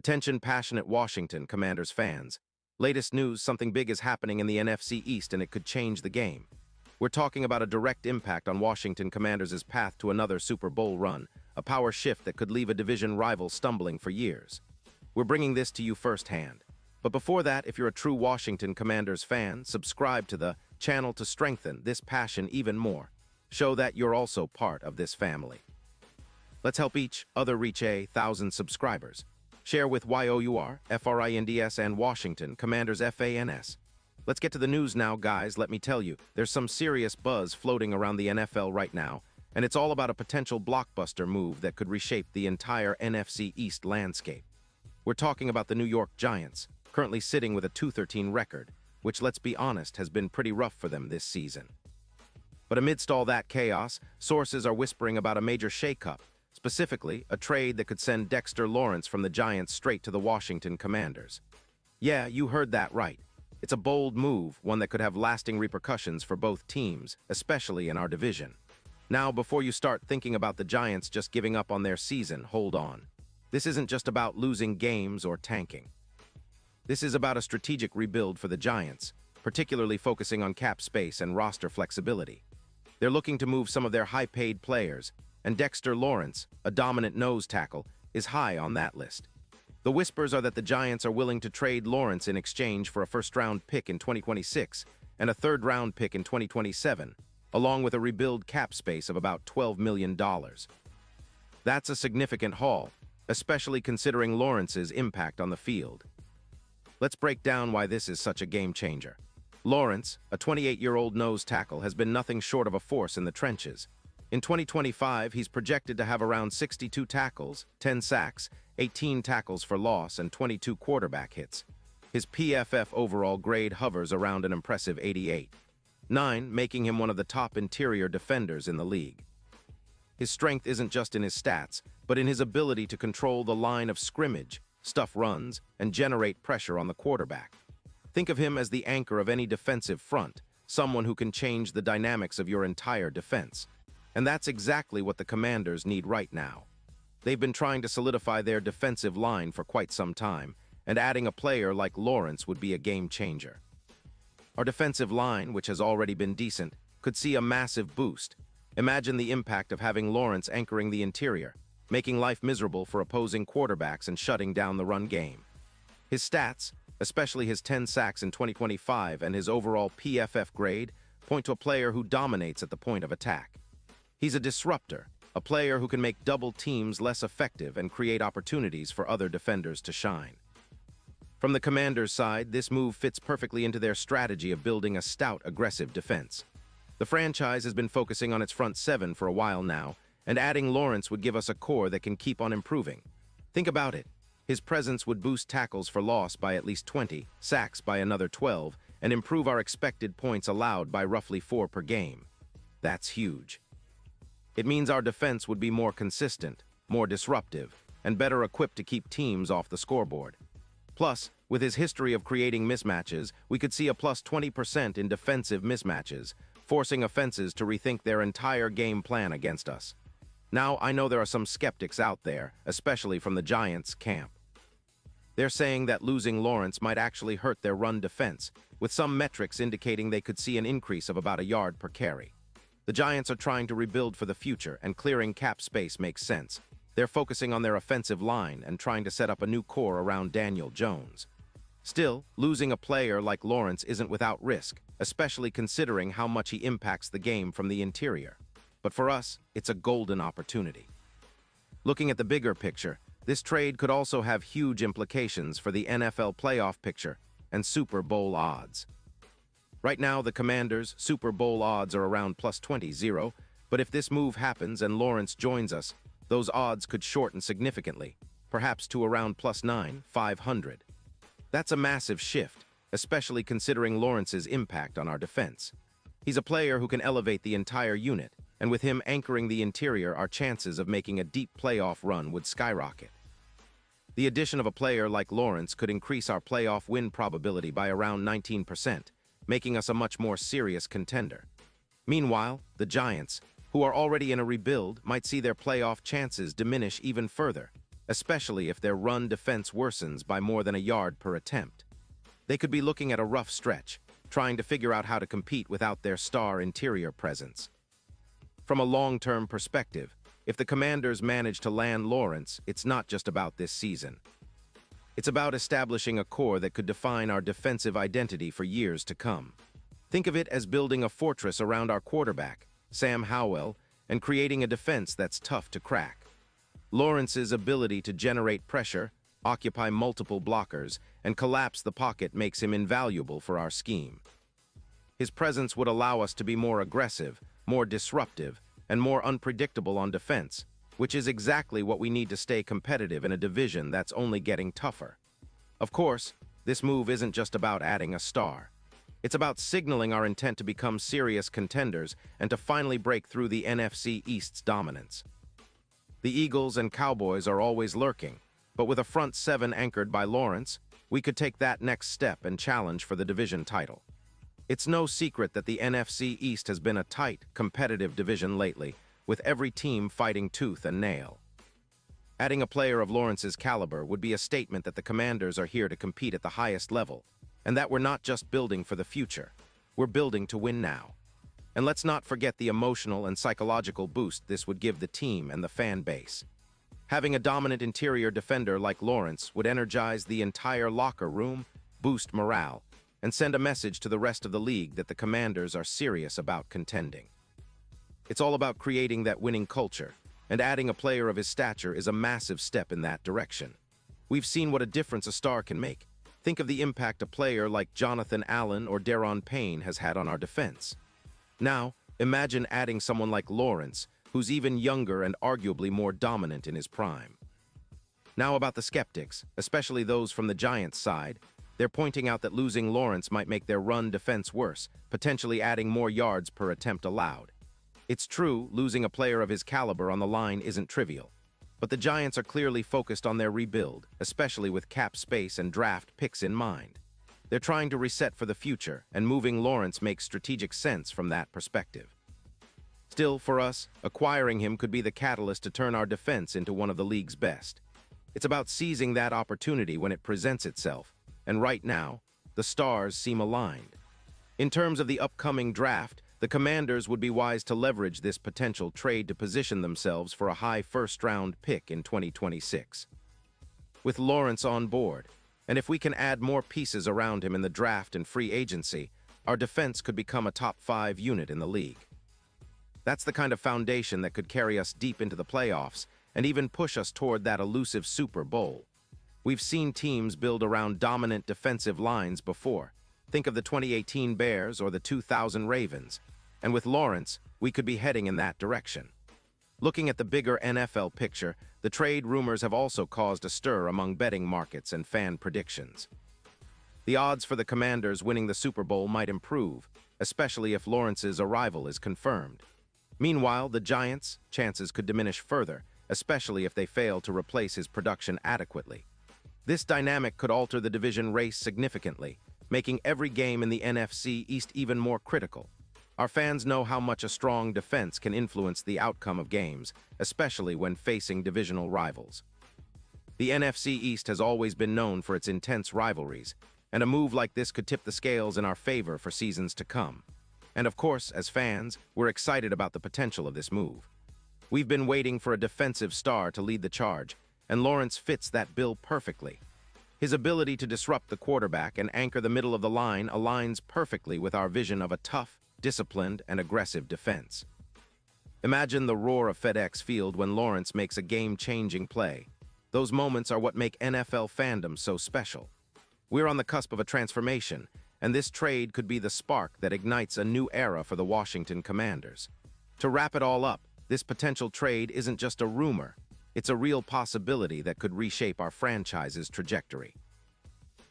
Attention passionate Washington Commanders fans. Latest news, something big is happening in the NFC East and it could change the game. We're talking about a direct impact on Washington Commanders' path to another Super Bowl run, a power shift that could leave a division rival stumbling for years. We're bringing this to you firsthand. But before that, if you're a true Washington Commanders fan, subscribe to the channel to strengthen this passion even more. Show that you're also part of this family. Let's help each other reach 1,000 subscribers. Share with YOUR, FRINDS, and Washington Commanders FANS. Let's get to the news now, guys. Let me tell you, there's some serious buzz floating around the NFL right now, and it's all about a potential blockbuster move that could reshape the entire NFC East landscape. We're talking about the New York Giants, currently sitting with a 2-13 record, which, let's be honest, has been pretty rough for them this season. But amidst all that chaos, sources are whispering about a major shakeup, specifically a trade that could send Dexter Lawrence from the Giants straight to the Washington Commanders. Yeah, you heard that right. It's a bold move, one that could have lasting repercussions for both teams, especially in our division. Now, before you start thinking about the Giants just giving up on their season, hold on. This isn't just about losing games or tanking. This is about a strategic rebuild for the Giants, particularly focusing on cap space and roster flexibility. They're looking to move some of their high-paid players, and Dexter Lawrence, a dominant nose tackle, is high on that list. The whispers are that the Giants are willing to trade Lawrence in exchange for a first-round pick in 2026 and a third-round pick in 2027, along with a rebuild cap space of about $12 million. That's a significant haul, especially considering Lawrence's impact on the field. Let's break down why this is such a game-changer. Lawrence, a 28-year-old nose tackle, has been nothing short of a force in the trenches. In 2025, he's projected to have around 62 tackles, 10 sacks, 18 tackles for loss, and 22 quarterback hits. His PFF overall grade hovers around an impressive 88.9, making him one of the top interior defenders in the league. His strength isn't just in his stats, but in his ability to control the line of scrimmage, stuff runs, and generate pressure on the quarterback. Think of him as the anchor of any defensive front, someone who can change the dynamics of your entire defense. And that's exactly what the Commanders need right now. They've been trying to solidify their defensive line for quite some time, and adding a player like Lawrence would be a game changer. Our defensive line, which has already been decent, could see a massive boost. Imagine the impact of having Lawrence anchoring the interior, making life miserable for opposing quarterbacks and shutting down the run game. His stats, especially his 10 sacks in 2025 and his overall PFF grade, point to a player who dominates at the point of attack. He's a disruptor, a player who can make double teams less effective and create opportunities for other defenders to shine. From the Commanders' side, this move fits perfectly into their strategy of building a stout, aggressive defense. The franchise has been focusing on its front seven for a while now, and adding Lawrence would give us a core that can keep on improving. Think about it. His presence would boost tackles for loss by at least 20, sacks by another 12, and improve our expected points allowed by roughly 4 per game. That's huge. It means our defense would be more consistent, more disruptive, and better equipped to keep teams off the scoreboard. Plus, with his history of creating mismatches, we could see a plus 20% in defensive mismatches, forcing offenses to rethink their entire game plan against us. Now, I know there are some skeptics out there, especially from the Giants' camp. They're saying that losing Lawrence might actually hurt their run defense, with some metrics indicating they could see an increase of about a yard per carry. The Giants are trying to rebuild for the future, and clearing cap space makes sense. They're focusing on their offensive line and trying to set up a new core around Daniel Jones. Still, losing a player like Lawrence isn't without risk, especially considering how much he impacts the game from the interior. But for us, it's a golden opportunity. Looking at the bigger picture, this trade could also have huge implications for the NFL playoff picture and Super Bowl odds. Right now, the Commanders' Super Bowl odds are around plus 20, but if this move happens and Lawrence joins us, those odds could shorten significantly, perhaps to around plus 9,500. That's a massive shift, especially considering Lawrence's impact on our defense. He's a player who can elevate the entire unit, and with him anchoring the interior, our chances of making a deep playoff run would skyrocket. The addition of a player like Lawrence could increase our playoff win probability by around 19%, making us a much more serious contender. Meanwhile, the Giants, who are already in a rebuild, might see their playoff chances diminish even further. especially if their run defense worsens by more than a yard per attempt. They could be looking at a rough stretch, trying to figure out how to compete without their star interior presence. From a long-term perspective, if the Commanders manage to land Lawrence, it's not just about this season. It's about establishing a core that could define our defensive identity for years to come. Think of it as building a fortress around our quarterback, Sam Howell, and creating a defense that's tough to crack. Lawrence's ability to generate pressure, occupy multiple blockers, and collapse the pocket makes him invaluable for our scheme. His presence would allow us to be more aggressive, more disruptive, and more unpredictable on defense, which is exactly what we need to stay competitive in a division that's only getting tougher. Of course, this move isn't just about adding a star. It's about signaling our intent to become serious contenders and to finally break through the NFC East's dominance. The Eagles and Cowboys are always lurking, but with a front seven anchored by Lawrence, we could take that next step and challenge for the division title. It's no secret that the NFC East has been a tight, competitive division lately, with every team fighting tooth and nail. Adding a player of Lawrence's caliber would be a statement that the Commanders are here to compete at the highest level, and that we're not just building for the future, we're building to win now. And let's not forget the emotional and psychological boost this would give the team and the fan base. Having a dominant interior defender like Lawrence would energize the entire locker room, boost morale, and send a message to the rest of the league that the Commanders are serious about contending. It's all about creating that winning culture, and adding a player of his stature is a massive step in that direction. We've seen what a difference a star can make. Think of the impact a player like Jonathan Allen or Daron Payne has had on our defense. Now, imagine adding someone like Lawrence, who's even younger and arguably more dominant in his prime. Now about the skeptics, especially those from the Giants' side, they're pointing out that losing Lawrence might make their run defense worse, potentially adding more yards per attempt allowed. It's true, losing a player of his caliber on the line isn't trivial. But the Giants are clearly focused on their rebuild, especially with cap space and draft picks in mind. They're trying to reset for the future, and moving Lawrence makes strategic sense from that perspective. Still, for us, acquiring him could be the catalyst to turn our defense into one of the league's best. It's about seizing that opportunity when it presents itself, and right now, the stars seem aligned. In terms of the upcoming draft, the Commanders would be wise to leverage this potential trade to position themselves for a high first-round pick in 2026. With Lawrence on board, and if we can add more pieces around him in the draft and free agency, our defense could become a top-5 unit in the league. That's the kind of foundation that could carry us deep into the playoffs and even push us toward that elusive Super Bowl. We've seen teams build around dominant defensive lines before. Think of the 2018 Bears or the 2000 Ravens. And with Lawrence, we could be heading in that direction. Looking at the bigger NFL picture, the trade rumors have also caused a stir among betting markets and fan predictions. The odds for the Commanders winning the Super Bowl might improve, especially if Lawrence's arrival is confirmed. Meanwhile, the Giants' chances could diminish further, especially if they fail to replace his production adequately. This dynamic could alter the division race significantly, making every game in the NFC East even more critical. Our fans know how much a strong defense can influence the outcome of games, especially when facing divisional rivals. The NFC East has always been known for its intense rivalries, and a move like this could tip the scales in our favor for seasons to come. And of course, as fans, we're excited about the potential of this move. We've been waiting for a defensive star to lead the charge, and Lawrence fits that bill perfectly. His ability to disrupt the quarterback and anchor the middle of the line aligns perfectly with our vision of a tough, disciplined, and aggressive defense. Imagine the roar of FedEx Field when Lawrence makes a game-changing play. Those moments are what make NFL fandom so special. We're on the cusp of a transformation, and this trade could be the spark that ignites a new era for the Washington Commanders. To wrap it all up, this potential trade isn't just a rumor. It's a real possibility that could reshape our franchise's trajectory.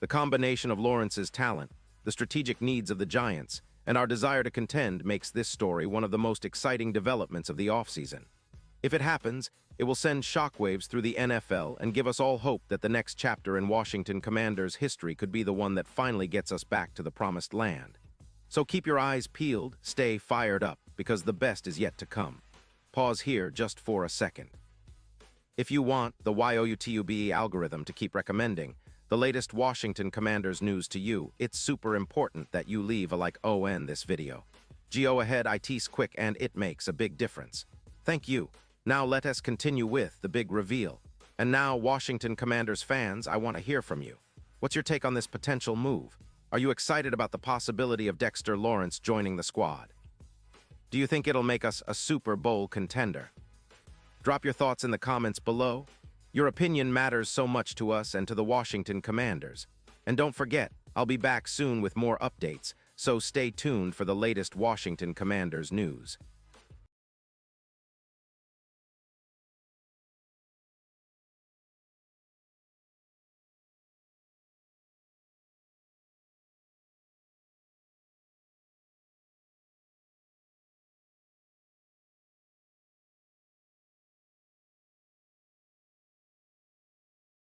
The combination of Lawrence's talent, the strategic needs of the Giants, and our desire to contend makes this story one of the most exciting developments of the offseason. If it happens, it will send shockwaves through the NFL and give us all hope that the next chapter in Washington Commanders' history could be the one that finally gets us back to the promised land. So keep your eyes peeled, stay fired up, because the best is yet to come. Pause here just for a second. If you want the YOUTUBE algorithm to keep recommending the latest Washington Commanders news to you, it's super important that you leave a like on this video. Go ahead, it's quick and it makes a big difference. Thank you. Now let us continue with the big reveal. And now, Washington Commanders fans, I want to hear from you. What's your take on this potential move? Are you excited about the possibility of Dexter Lawrence joining the squad? Do you think it'll make us a Super Bowl contender? Drop your thoughts in the comments below. Your opinion matters so much to us and to the Washington Commanders. And don't forget, I'll be back soon with more updates, so stay tuned for the latest Washington Commanders news.